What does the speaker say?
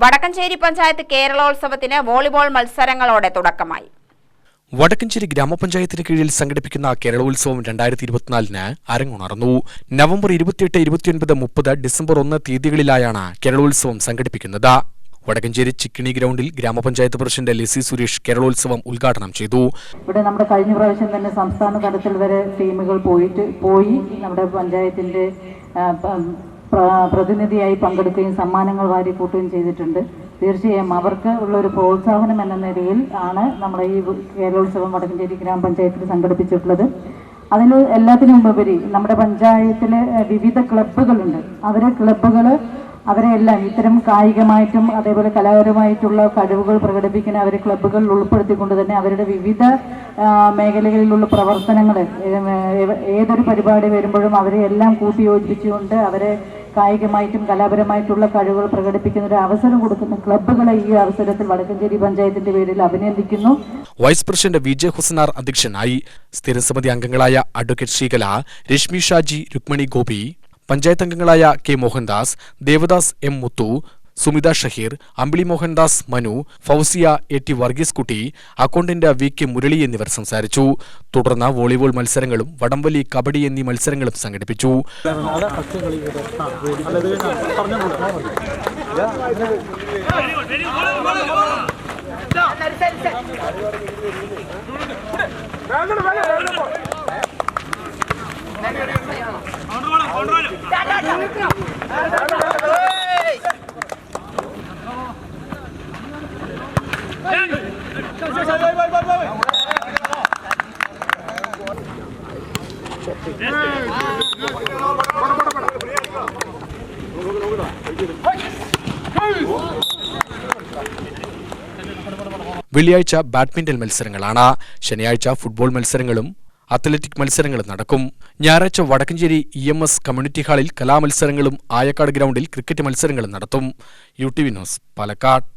Vadakkanchery panchayat കേരളോത്സവത്തിന് volleyball മത്സരങ്ങളോടെ തുടക്കമായി. വടക്കഞ്ചേരി ഗ്രാമപഞ്ചായത്തിന് കീഴിൽ സംഘടിപ്പിക്കുന്ന കേരളോത്സവം 2024 അരങ്ങുണർന്നു. നവംബർ 28, 29, 30, ഡിസംബർ 1 തീയതികളിലായാണ് കേരളോത്സവം സംഘടിപ്പിക്കുന്നത്. വടക്കഞ്ചേരി ചിക്കിണി ഗ്രൗണ്ടിൽ ഗ്രാമപഞ്ചായത്ത് പ്രസിഡന്റ് ലിസി സുരേഷ് കേരളോത്സവം ഉദ്ഘാടനം ചെയ്തു. ഇവിടെ നമ്മുടെ കഴിഞ്ഞ പ്രാവശ്യം തന്നെ സംസ്ഥാന തലത്തിൽ വരെ ടീമുകൾ പോയി നമ്മുടെ പഞ്ചായത്തിന്റെ പ്രതിനിധിയായി പങ്കെടുക്കുകയും സമ്മാനങ്ങൾ വാരിക്കൂട്ടുകയും ചെയ്തിട്ടുണ്ട്. തീർച്ചയായും അവർക്ക് ഉള്ളൊരു പ്രോത്സാഹനം എന്ന നിലയിൽ ആണ് നമ്മുടെ ഈ കേരളോത്സവം വടക്കഞ്ചേരി ഗ്രാമപഞ്ചായത്തിൽ സംഘടിപ്പിച്ചിട്ടുള്ളത്. അതിൽ എല്ലാത്തിനും ഉപരി നമ്മുടെ പഞ്ചായത്തിലെ വിവിധ ക്ലബ്ബുകളുണ്ട്. അവരെല്ലാം ഇത്തരം കായികമായിട്ടും അതേപോലെ കലാപരമായിട്ടുള്ള കഴിവുകൾ പ്രകടിപ്പിക്കുന്ന അവരെ ക്ലബ്ബുകളിൽ ഉൾപ്പെടുത്തിക്കൊണ്ട് തന്നെ അവരുടെ വിവിധ മേഖലകളിലുള്ള പ്രവർത്തനങ്ങൾ ഏതൊരു പരിപാടി വരുമ്പോഴും അവരെ എല്ലാം കൂട്ടിയോജിപ്പിച്ചുകൊണ്ട് അവരെ കായികമായിട്ടും കലാപരമായിട്ടുള്ള കഴിവുകൾ പ്രകടിപ്പിക്കുന്ന ഒരു അവസരം കൊടുക്കുന്ന ക്ലബ്ബുകളെ ഈ അവസരത്തിൽ വടക്കഞ്ചേരി പഞ്ചായത്തിന്റെ പേരിൽ അഭിനന്ദിക്കുന്നു. വൈസ് പ്രസിഡന്റ് വിജയ് ഹുസനാർ അധ്യക്ഷനായി. സ്ഥിരസമിതി അംഗങ്ങളായ അഡ്വക്കേറ്റ് ശ്രീകല, രശ്മി ഷാജി, രുക്മിണി ഗോപി, പഞ്ചായത്ത് അംഗങ്ങളായ K Mohandas, Devadas M Muthu, Sumitha Shaheer, Ambili Mohandas, Manu, Fousiya, A T Varghese Kutty, accountant V K Murali എന്നിവർ സംസാരിച്ചു. തുടർന്ന് വോളിബോൾ മത്സരങ്ങളും വടംവലി, കബഡി എന്നീ മത്സരങ്ങളും സംഘടിപ്പിച്ചു. വെള്ളിയാഴ്ച ബാഡ്മിന്റൺ മത്സരങ്ങളാണ്. ശനിയാഴ്ച ഫുട്ബോൾ മത്സരങ്ങളും അത്ലറ്റിക് മത്സരങ്ങളും നടക്കും. ഞായറാഴ്ച വടക്കഞ്ചേരി EMS കമ്മ്യൂണിറ്റി ഹാളിൽ കലാമത്സരങ്ങളും ആയക്കാട് ഗ്രൗണ്ടിൽ ക്രിക്കറ്റ് മത്സരങ്ങളും നടത്തും. UTV news, Palakkad.